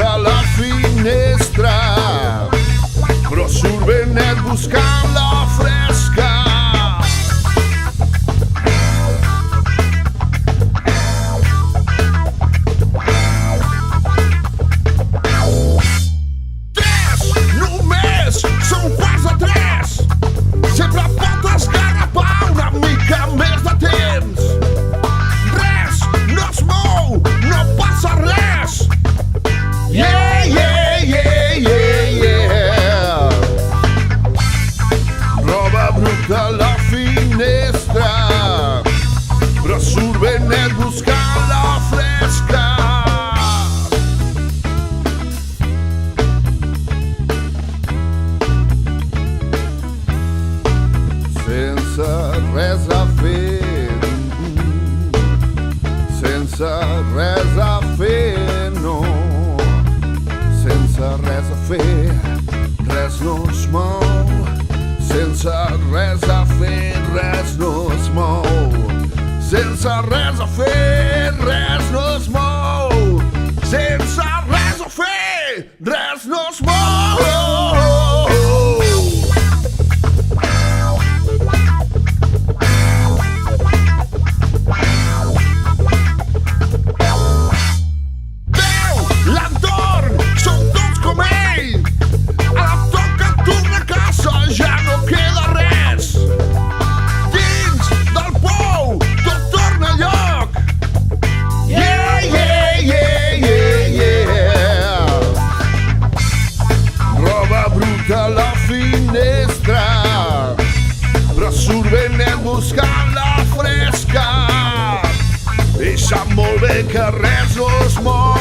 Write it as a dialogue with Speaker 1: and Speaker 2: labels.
Speaker 1: alla finestra, però surt Benet buscant la fresca. Tres, només són quarts de tres, sempre pot esgarrapar una mica més de temps. Res no es mou, no passa res. Yeah, yeah, yeah, yeah, yeah. Roba bruta a la finestra, però surt Benet buscant la fresca. Sense res a fer, sense res a fer, no. Sense res a fer, res no es mou. Sense res a fer, res no es mou. Sense res a fer, res no es mou. Sense res a fer, res no es mou. A la finestra, però surt Benet buscant la fresca i sap molt bé que res no es mou.